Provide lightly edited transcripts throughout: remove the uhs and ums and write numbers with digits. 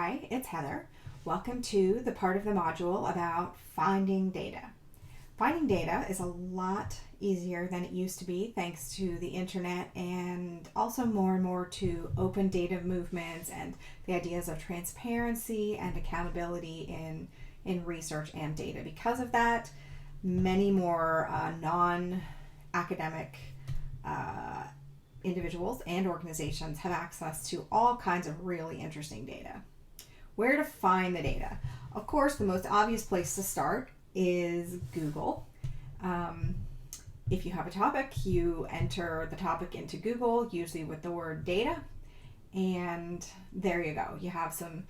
Hi, it's Heather. Welcome to the part of the module about finding data. Finding data is a lot easier than it used to be thanks to the internet and also more and more to open data movements and the ideas of transparency and accountability in research and data. Because of that, many more non-academic individuals and organizations have access to all kinds of really interesting data. Where to find the data? Of course, the most obvious place to start is Google. If you have a topic, you enter the topic into Google, usually with the word data, and there you go. You have some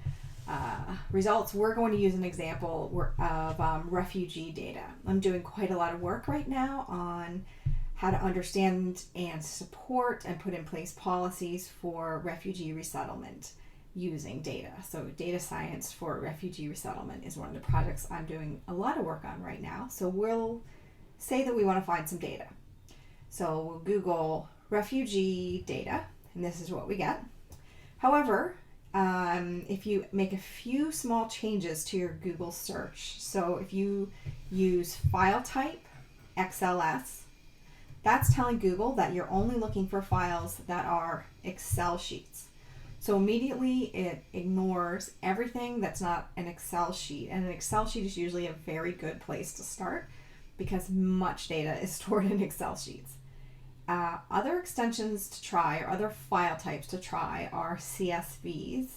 results. We're going to use an example of refugee data. I'm doing quite a lot of work right now on how to understand and support and put in place policies for refugee resettlement using data. So data science for refugee resettlement is one of the projects I'm doing a lot of work on right now. So we'll say that we want to find some data. So we'll Google refugee data, and this is what we get. However, if you make a few small changes to your Google search, so if you use file type XLS, that's telling Google that you're only looking for files that are Excel sheets. So immediately it ignores everything that's not an Excel sheet. And an Excel sheet is usually a very good place to start because much data is stored in Excel sheets. Other extensions to try or other file types to try are CSVs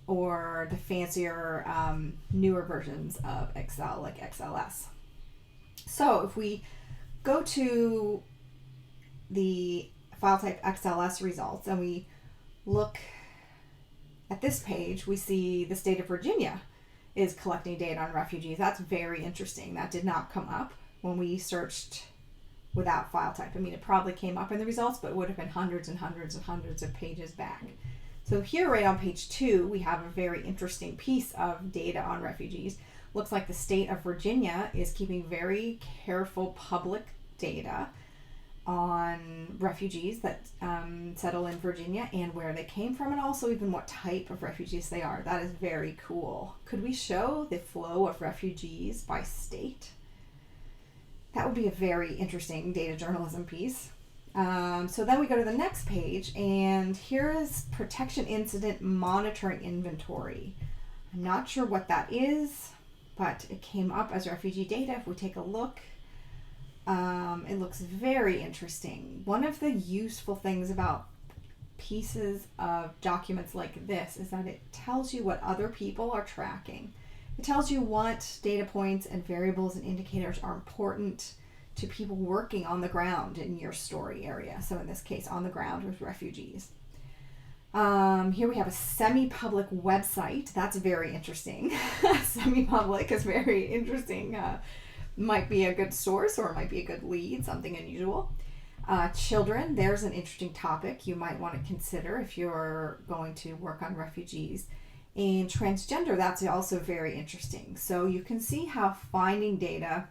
or the fancier, newer versions of Excel like XLS. So if we go to the file type XLS results and we look at this page, we see the state of Virginia is collecting data on refugees. That's very interesting. That did not come up when we searched without file type. I mean, it probably came up in the results, but it would have been hundreds and hundreds and hundreds of pages back. So here right on page 2, we have a very interesting piece of data on refugees. Looks like the state of Virginia is keeping very careful public data on refugees that settle in Virginia and where they came from, and also even what type of refugees they are. That is very cool. Could we show the flow of refugees by state? That would be a very interesting data journalism piece. So then we go to the next page, and here is protection incident monitoring inventory. I'm not sure what that is, but it came up as refugee data. If we take a look, it looks very interesting. One of the useful things about pieces of documents like this is that it tells you what other people are tracking. It tells you what data points and variables and indicators are important to people working on the ground in your story area. So in this case, on the ground with refugees. Here we have a semi-public website. That's very interesting. Semi-public is very interesting. Might be a good source or it might be a good lead, something unusual. Children, there's an interesting topic you might want to consider if you're going to work on refugees. And transgender, that's also very interesting. So you can see how finding data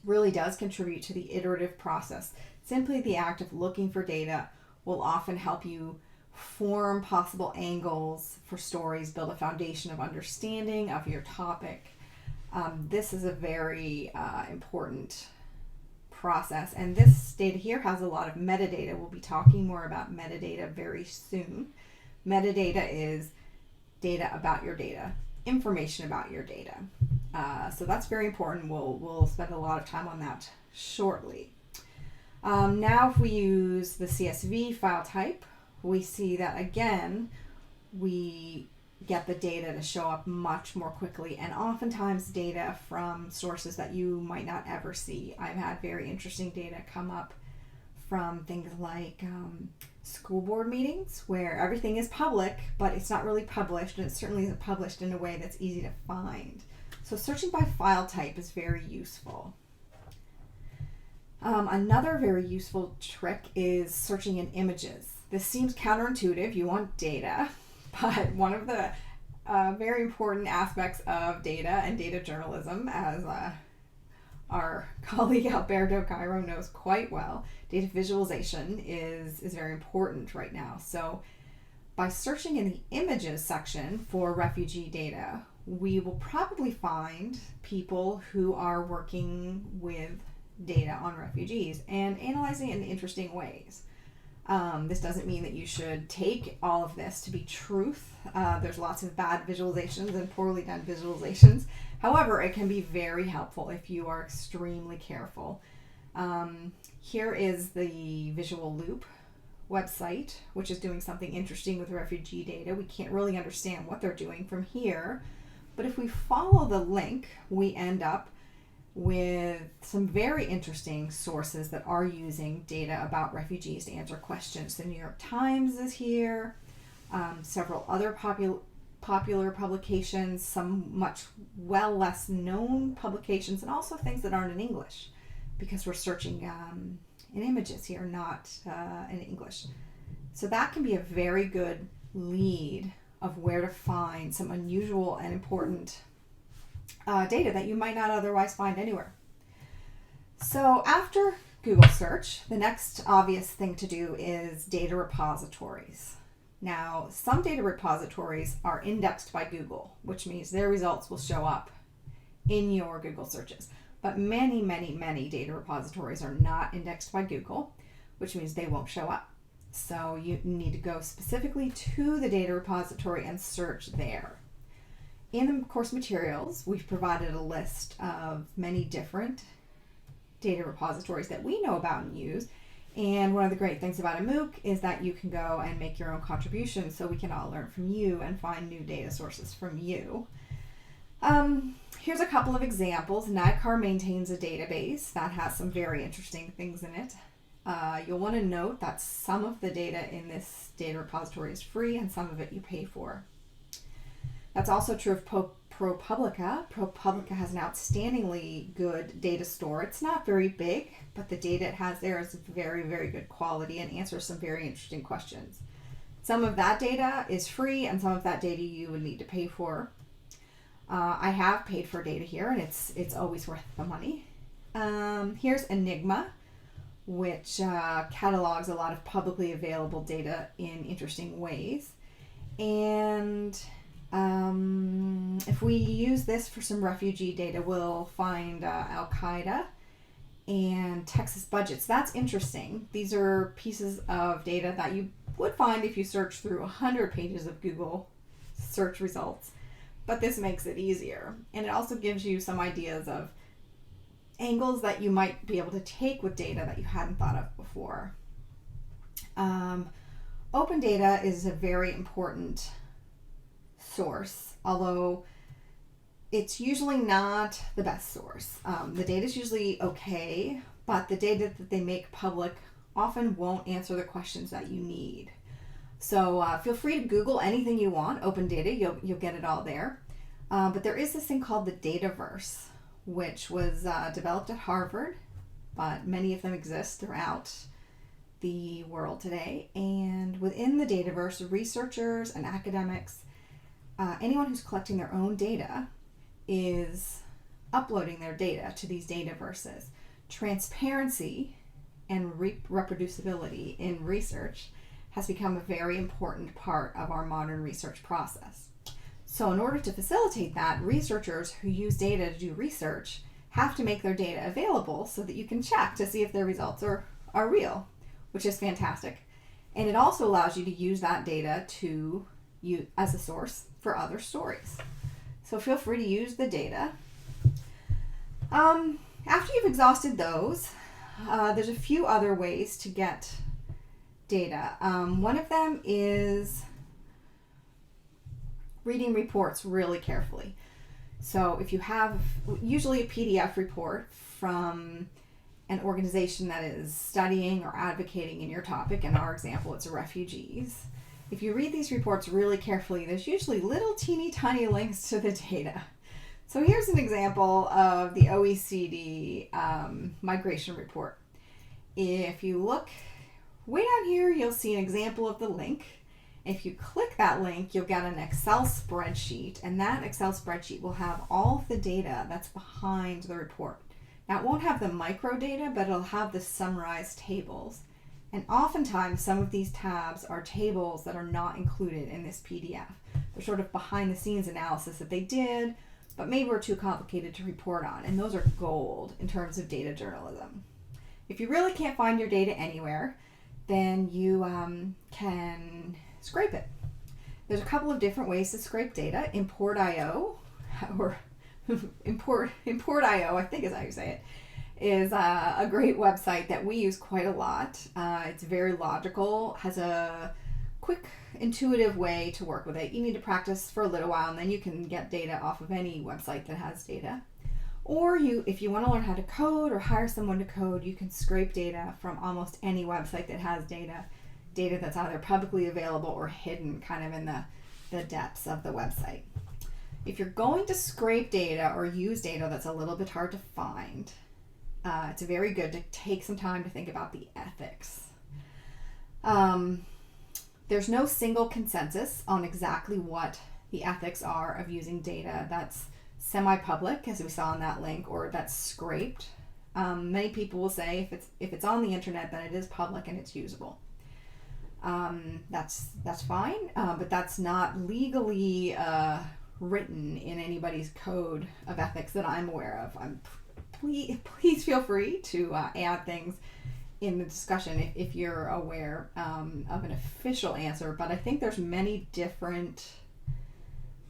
really does contribute to the iterative process. Simply the act of looking for data will often help you form possible angles for stories, build a foundation of understanding of your topic. This is a very important process, and this data here has a lot of metadata. We'll be talking more about metadata very soon. Metadata is data about your data, information about your data. So that's very important. We'll spend a lot of time on that shortly. Now if we use the CSV file type, we see that again, we get the data to show up much more quickly, and oftentimes data from sources that you might not ever see. I've had very interesting data come up from things like school board meetings where everything is public, but it's not really published, and it certainly isn't published in a way that's easy to find. So searching by file type is very useful. Another very useful trick is searching in images. This seems counterintuitive. You want data, but one of the very important aspects of data and data journalism, as our colleague Alberto Cairo knows quite well, data visualization is very important right now. So by searching in the images section for refugee data, we will probably find people who are working with data on refugees and analyzing it in interesting ways. This doesn't mean that you should take all of this to be truth. There's lots of bad visualizations and poorly done visualizations. However, it can be very helpful if you are extremely careful. Here is the Visual Loop website, which is doing something interesting with refugee data. We can't really understand what they're doing from here, but if we follow the link, we end up with some very interesting sources that are using data about refugees to answer questions. The New York Times is here, several other popular publications, some much less known publications, and also things that aren't in English, because we're searching in images here, not in English. So that can be a very good lead of where to find some unusual and important data that you might not otherwise find anywhere. So after Google search, the next obvious thing to do is data repositories. Now, some data repositories are indexed by Google, which means their results will show up in your Google searches. But many, many, many data repositories are not indexed by Google, which means they won't show up. So you need to go specifically to the data repository and search there. In the course materials, we've provided a list of many different data repositories that we know about and use. And one of the great things about a MOOC is that you can go and make your own contributions, so we can all learn from you and find new data sources from you. Here's a couple of examples. NICAR maintains a database that has some very interesting things in it. You'll want to note that some of the data in this data repository is free and some of it you pay for. That's also true of ProPublica. ProPublica has an outstandingly good data store. It's not very big, but the data it has there is very, very good quality and answers some very interesting questions. Some of that data is free and some of that data you would need to pay for. I have paid for data here, and it's always worth the money. Here's Enigma, which catalogs a lot of publicly available data in interesting ways. And if we use this for some refugee data, we'll find Al-Qaeda and Texas budgets. That's interesting. These are pieces of data that you would find if you search through 100 pages of Google search results. But this makes it easier. And it also gives you some ideas of angles that you might be able to take with data that you hadn't thought of before. Open data is a very important source, although it's usually not the best source. The data is usually okay, but the data that they make public often won't answer the questions that you need. So feel free to Google anything you want, open data, you'll get it all there. But there is this thing called the Dataverse, which was developed at Harvard, but many of them exist throughout the world today. And within the Dataverse, researchers and academics, anyone who's collecting their own data is uploading their data to these Dataverses. Transparency and reproducibility in research has become a very important part of our modern research process. So in order to facilitate that, researchers who use data to do research have to make their data available so that you can check to see if their results are real, which is fantastic. And it also allows you to use that data to use as a source for other stories. So feel free to use the data. After you've exhausted those, there's a few other ways to get data. One of them is reading reports really carefully. So if you have usually a PDF report from an organization that is studying or advocating in your topic, in our example, it's refugees. If you read these reports really carefully, there's usually little teeny tiny links to the data. So here's an example of the OECD migration report. If you look way down here, you'll see an example of the link. If you click that link, you'll get an Excel spreadsheet, and that Excel spreadsheet will have all of the data that's behind the report. Now, it won't have the micro data, but it'll have the summarized tables. And oftentimes, some of these tabs are tables that are not included in this PDF. They're sort of behind the scenes analysis that they did, but maybe were too complicated to report on. And those are gold in terms of data journalism. If you really can't find your data anywhere, then you can scrape it. There's a couple of different ways to scrape data. Import.io, or Import.io, I think is how you say it, is a great website that we use quite a lot. It's very logical, has a quick, intuitive way to work with it. You need to practice for a little while, and then you can get data off of any website that has data. Or if you want to learn how to code or hire someone to code, you can scrape data from almost any website that has data that's either publicly available or hidden kind of in the depths of the website. If you're going to scrape data or use data that's a little bit hard to find, it's very good to take some time to think about the ethics. There's no single consensus on exactly what the ethics are of using data that's semi-public, as we saw in that link, or that's scraped. Many people will say if it's on the internet, then it is public and it's usable. That's fine, but that's not legally written in anybody's code of ethics that I'm aware of. Please feel free to add things in the discussion if you're aware of an official answer, but I think there's many different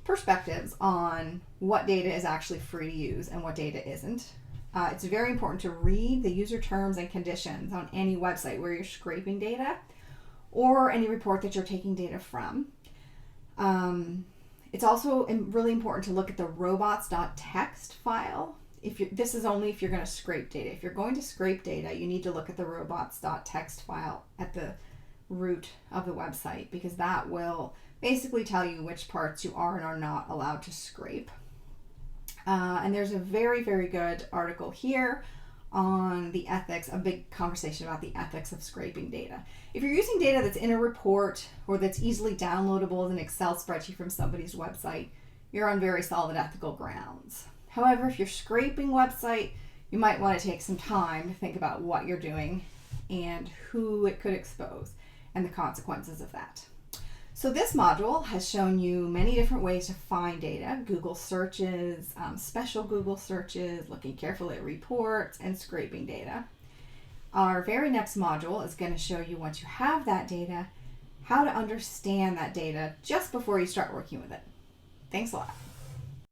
perspectives on what data is actually free to use and what data isn't. It's very important to read the user terms and conditions on any website where you're scraping data or any report that you're taking data from. It's also really important to look at the robots.txt file. This is only if you're going to scrape data. If you're going to scrape data, you need to look at the robots.txt file at the root of the website, because that will basically tell you which parts you are and are not allowed to scrape. And there's a very, very good article here on the ethics, a big conversation about the ethics of scraping data. If you're using data that's in a report or that's easily downloadable as an Excel spreadsheet from somebody's website, you're on very solid ethical grounds. However, if you're scraping website, you might want to take some time to think about what you're doing and who it could expose and the consequences of that. So this module has shown you many different ways to find data: Google searches, special Google searches, looking carefully at reports, and scraping data. Our very next module is going to show you, once you have that data, how to understand that data just before you start working with it. Thanks a lot.